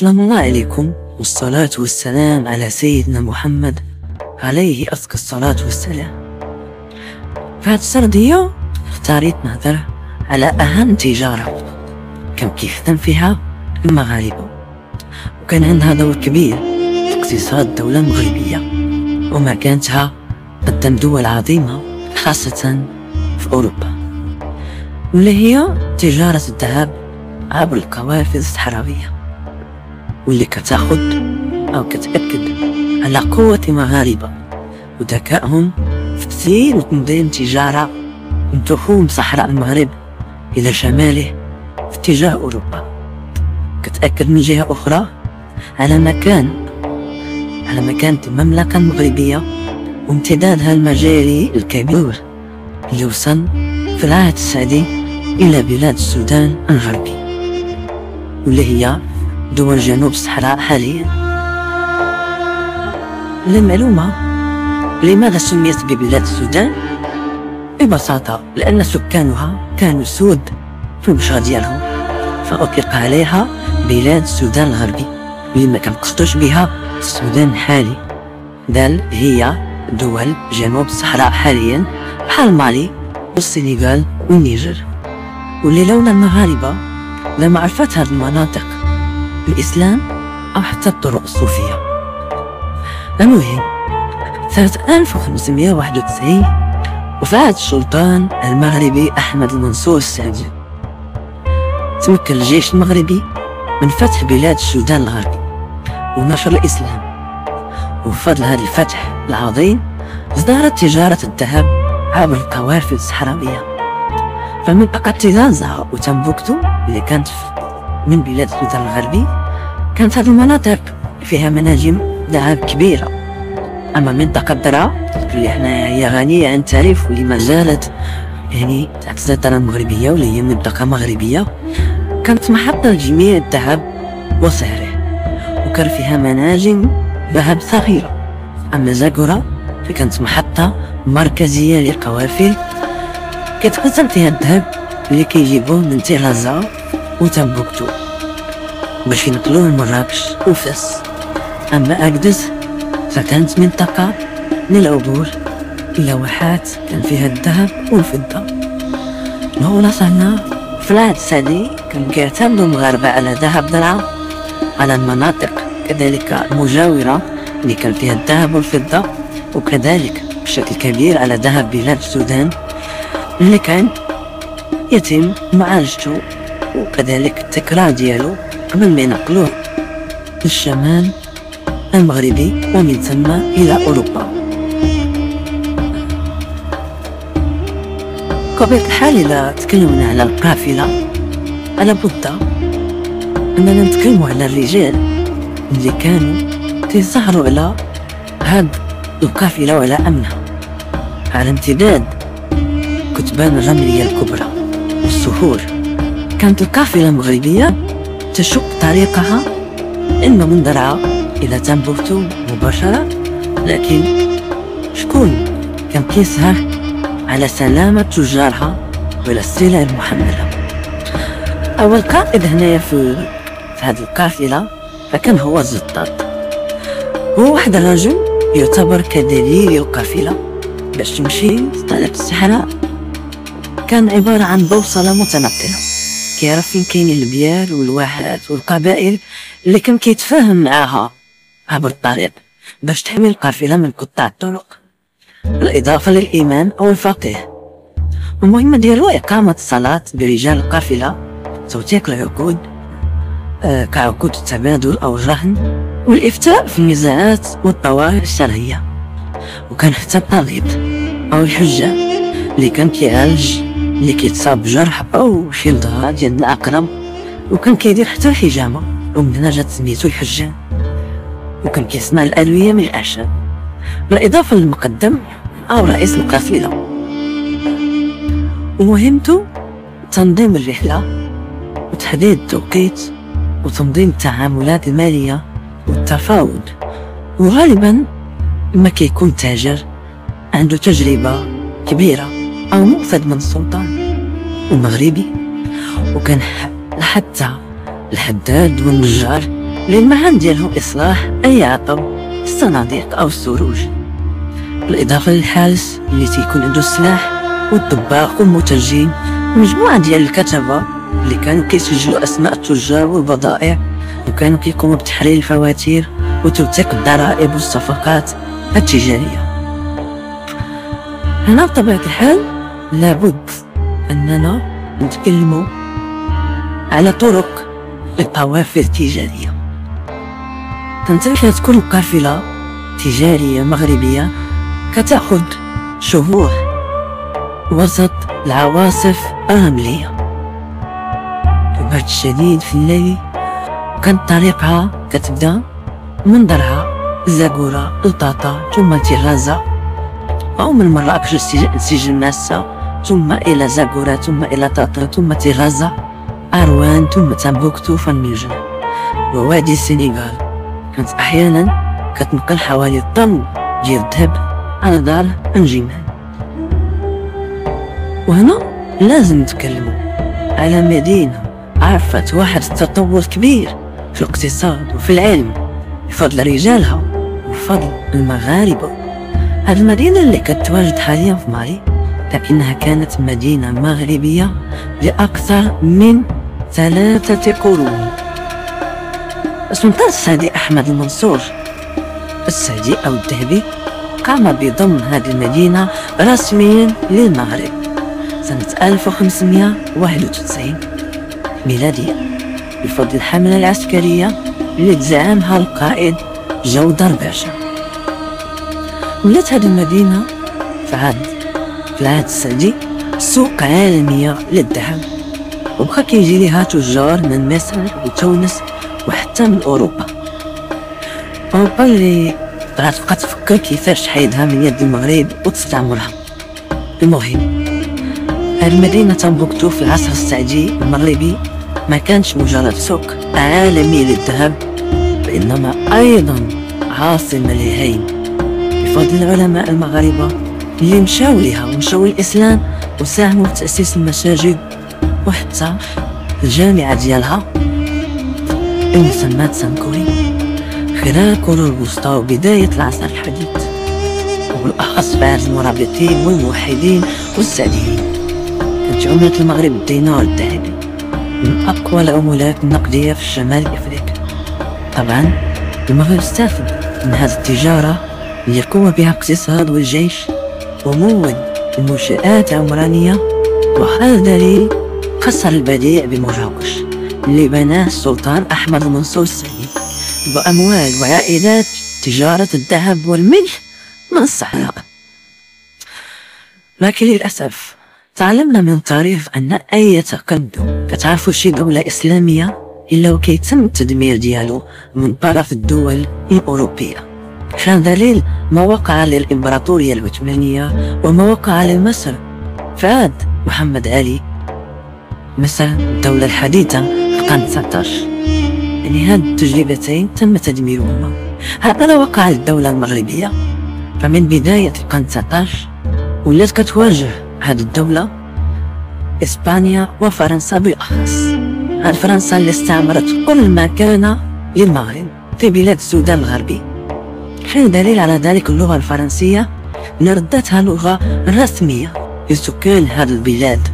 السلام الله عليكم، والصلاة والسلام على سيدنا محمد عليه أزكى الصلاة والسلام. في هاد السردية اختاريت نهضر على أهم تجارة كان كيخدم فيها المغاربة، وكان عندها دور كبير في اقتصاد الدولة المغربية ومكانتها قدام دول عظيمة خاصة في أوروبا، واللي هي تجارة الذهب عبر القوافل الصحراوية، واللي كتاخد أو كتأكد على قوة المغاربة وذكائهم في تسيير وتنظيم تجارة من تخوم صحراء المغرب إلى شماله في اتجاه أوروبا. كتأكد من جهة أخرى على مكانة المملكة المغربية وامتدادها المجاري الكبير اللي وصل في العهد السعدي إلى بلاد السودان الغربي، واللي هي دول جنوب الصحراء حاليا. للمعلومة، لماذا سميت ببلاد السودان؟ ببساطة لأن سكانها كانوا سود في البشرة ديالهم، فأطلق عليها بلاد السودان الغربي، واللي ما كنقصدوش بها السودان الحالي، بل هي دول جنوب الصحراء حاليا بحال مالي والسنغال والنيجر، واللي لولا المغاربة لمعرفة هذه المناطق الإسلام أو حتى الطرق الصوفية. المهم، سنة 1591 وفي عهد السلطان المغربي أحمد المنصور السادس تمكن الجيش المغربي من فتح بلاد السودان الغربي ونشر الإسلام، وبفضل هذا الفتح العظيم ازدهرت تجارة الذهب عبر القوافل الصحراوية. فمنطقة تيزازا وتمبوكتو اللي كانت من بلاد السودان الغربي كانت هذه المناطق فيها مناجم ذهب كبيرة. أما منطقة درا اللي هي غنية عن التاريخ واللي ما زالت تحت السيطرة المغربية، واللي هي منطقة مغربية، كانت محطة لجميع الذهب وسعره، وكان فيها مناجم ذهب صغيرة. أما زاكورا فكانت محطة مركزية للقوافل كتخزن فيها الذهب اللي كيجيبوه من تيرازا وتمبوكتو باش ينقلوه لمراكش وفاس. أما أكدس فكانت منطقة للعبور إلى واحات كان فيها الذهب والفضة. وهنا وصلنا في العهد السعدي كانوا كيعتمدوا المغاربة على ذهب درعا على المناطق كذلك المجاورة اللي كان فيها الذهب والفضة، وكذلك بشكل كبير على ذهب بلاد السودان اللي كان يتم معالجته وكذلك التكرار ديالو قبل ما ينقلوه للشمال المغربي ومن ثم إلى أوروبا. بطبيعة الحال إذا تكلمنا على القافلة على بد أننا نتكلموا على الرجال اللي كانوا تيسهروا على هاد القافلة وعلى أمنها، على امتداد كتبان الرملية الكبرى والصخور. كانت القافلة المغربية تشق طريقها إما من درعا إلى تمبوكتو مباشرة، لكن شكون كان كيسهر على سلامة تجارها وعلى السلع المحملة؟ أول قائد هنايا في هذه القافلة فكان هو الزطاط، هو واحد الرجل يعتبر كدليل القافلة باش تمشي طالع الصحراء. كان عبارة عن بوصلة متنقلة كيعرف فين كاينين البيار والواحات والقبائل اللي كان كيتفاهم معاها عبر الطريق باش تحمي القافلة من قطاع الطرق، بالإضافة للإمام أو الفقيه. المهمة ديالو إقامة الصلاة برجال القافلة، توثيق العقود كعقود التبادل أو الرهن، والإفتاء في النزاعات والطوائف الشرعية. وكان حتى الطبيب أو الحجام اللي كان كيعالج اللي كيتصاب بجرح أو شي ظهر ديال الأقرب، وكان كيدير حتى الحجامة ومن هنا جات سميتو الحجام، وكان كيصنع الأدوية من الأعشاب، بالإضافة للمقدم أو رئيس القافلة. ومهمته تنظيم الرحلة وتحديد التوقيت وتنظيم التعاملات المالية والتفاوض. وغالبا ما كيكون تاجر عنده تجربة كبيرة أو مؤفد من السلطان المغربي، وكان حتى الحداد والنجار للمهام ديالهم إصلاح أي عطب، الصناديق أو السروج، بالإضافة للحارس اللي تيكون عنده السلاح والطباخ والمترجم، مجموعة ديال الكتبة اللي كانوا كيسجلوا أسماء التجار والبضائع، وكانوا كيقوموا بتحرير الفواتير وتوثيق الضرائب والصفقات التجارية. هنا بطبيعة الحال لابد أننا نتكلموا على طرق القوافل التجارية. كانت كل قافلة تجارية مغربية كتاخد شهور وسط العواصف الرملية، البرد الشديد في الليل، وكانت طريقها كتبدا من درعا، زاكورة، لطاطا، ثم تيرازا، أو من مراكش لسجل ماسة، ثم إلى زاكورة، ثم إلى طاطا، ثم تيرازا، أروان، ثم تمبوكتو، فنميجان، ووادي السنغال. كانت أحيانا كتنقل حوالي طن ديال الذهب على دار انجمان. وهنا لازم نتكلموا على مدينة عرفت واحد التطور كبير في الاقتصاد وفي العلم بفضل رجالها وبفضل المغاربة. هذه المدينة اللي كتواجد حاليا في مالي، لكنها كانت مدينة مغربية لأكثر من 3 قرون. السلطان السعدي أحمد المنصور السعدي أو الذهبي قام بضم هذه المدينة رسميا للمغرب سنة 1591 ميلادية بفضل الحملة العسكرية اللي تزعمها القائد جودر باشا. ولات هذه المدينة في العهد السعدي سوق عالمية للذهب، وبقى كيجي ليها تجار من مصر وتونس وحتى من أوروبا. أوروبا اللي غتبقى تفكر كيفاش تحيدها من يد المغرب وتستعمرها. المهم هذه المدينة تمبوكتو في العصر السعدي المغربي ما كانش مجرد سوق عالمي للذهب، وإنما أيضا عاصمة للعلم بفضل العلماء المغاربة اللي مشاو ليها ومشاو للإسلام وساهموا في تأسيس المساجد وحتى الجامعة ديالها المسمى سانكوري خلال القرون الوسطى وبداية العصر الحديث، وبالأخص في عهد المرابطين والموحدين والسعديين. كانت عملة المغرب الدينار الذهبي من أقوى العملات النقدية في الشمال الأفريقي. طبعا المغرب استفاد من هذه التجارة ليقوم بها الاقتصاد والجيش ومول المنشآت العمرانية، وهذا دليل قصر البديع بمراكش اللي بناه السلطان أحمد المنصور السعدي بأموال وعائدات تجارة الذهب والملح من الصحراء. لكن للأسف تعلمنا من التاريخ أن أي تقدم كتعرفوا شي دولة إسلامية إلا وكيتم التدمير ديالو من طرف الدول الأوروبية. كان دليل ما وقع للإمبراطورية العثمانية وما وقع لمصر في عهد محمد علي. مصر الدولة الحديثة في القرن 19، يعني هاد التجربتين تم تدميرهما. هذا وقع للدولة المغربية، فمن بداية القرن 19 ولات كتواجه هاد الدولة إسبانيا وفرنسا بالأخص. هاد فرنسا اللي استعمرت كل ما كان للمغرب في بلاد السودان الغربي. كان دليل على ذلك اللغة الفرنسية اللي ردتها لغة رسمية لسكان هاد البلاد.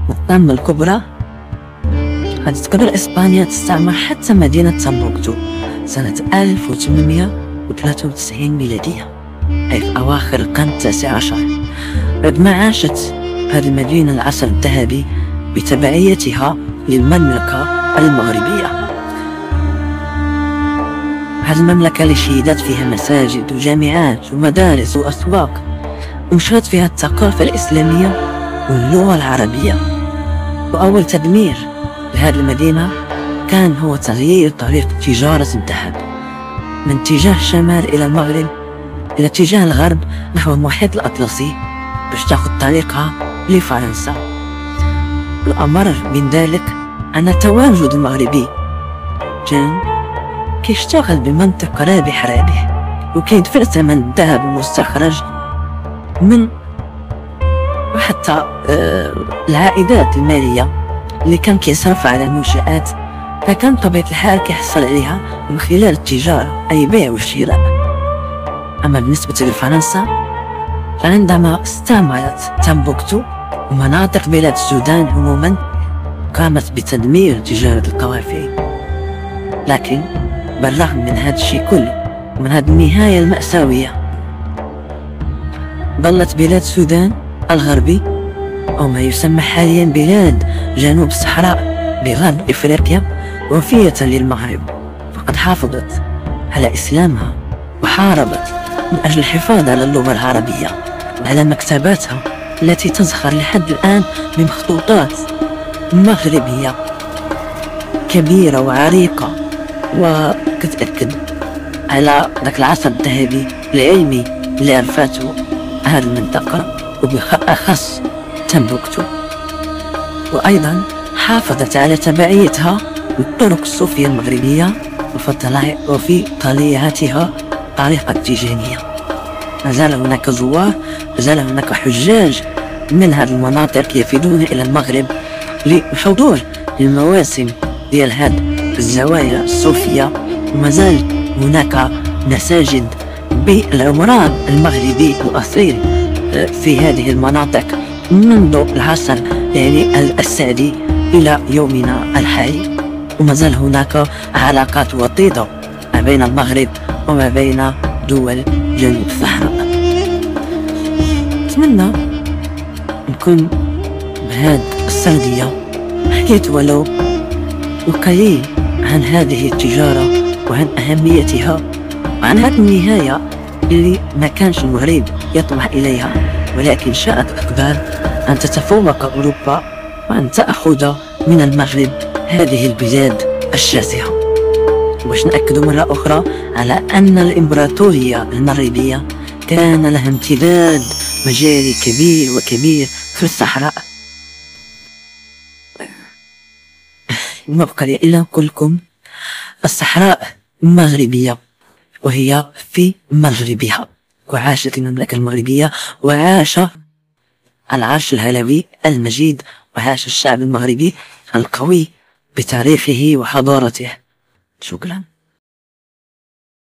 والطامة الكبرى قد تقدر إسبانيا تستعمر حتى مدينة تمبوكتو سنة 1893 ميلادية، أي في أواخر القرن 19، بعد ما عاشت هذه المدينة العصر الذهبي بتبعيتها للمملكة المغربية. هذه المملكة اللي شيدت فيها مساجد وجامعات ومدارس وأسواق، ونشرت فيها الثقافة الإسلامية واللغة العربية. وأول تدمير لهذه المدينة كان هو تغيير طريقة تجارة الذهب من اتجاه الشمال إلى المغرب إلى اتجاه الغرب نحو المحيط الأطلسي باش تاخذ طريقها لفرنسا. الأمر من ذلك أن التواجد المغربي كان كيشتغل بمنطق رابح وكيدفع ثمن الذهب المستخرج من وحتى العائدات المالية اللي كان كيصرف على المنشآت فكان طبيعة الحال كيحصل عليها من خلال التجارة، أي بيع والشراء. أما بالنسبة لفرنسا فعندما استعمرت تمبوكتو ومناطق بلاد السودان عموما قامت بتدمير تجارة القوافي. لكن بالرغم من هذا الشيء كله ومن هذه النهاية المأساوية، ظلت بلاد السودان الغربي أو ما يسمى حاليا بلاد جنوب الصحراء بغرب إفريقيا وفية للمغرب، فقد حافظت على إسلامها وحاربت من أجل الحفاظ على اللغة العربية وعلى مكتباتها التي تزخر لحد الآن بمخطوطات مغربية كبيرة وعريقة، وكتأكد على ذاك العصر الذهبي العلمي اللي عرفته هذه المنطقة وبالأخص تمبوكتو. وأيضا حافظت على تبعيتها للطرق الصوفية المغربية وفي طليعتها طريقة تيجانية. ما زال هناك زوار، ما زال هناك حجاج من هذه المناطق يفدون إلى المغرب للحضور للمواسم ديال هذه الزوايا الصوفية. وما زال هناك مساجد بالعمران المغربي الأصيل في هذه المناطق منذ العصر يعني السعدي إلى يومنا الحالي. وما زال هناك علاقات وطيدة ما بين المغرب وما بين دول جنوب الصحراء. أتمنى نكون بهذه السردية حكيت ولو وقليل عن هذه التجارة وعن أهميتها وعن هذه النهاية اللي ما كانش المغرب يطمح إليها، ولكن شاءت الأقدار أن تتفوق أوروبا وأن تأخذ من المغرب هذه البلاد الشاسعة. باش نأكد مرة أخرى على أن الإمبراطورية المغربية كان لها امتداد مجاري كبير وكبير في الصحراء. ما بقى لي إلا نقول لكم الصحراء مغربية وهي في مغربها، وعاشت المملكة المغربية وعاش العرش الهلوي المجيد وعاش الشعب المغربي القوي بتاريخه وحضارته. شكرا.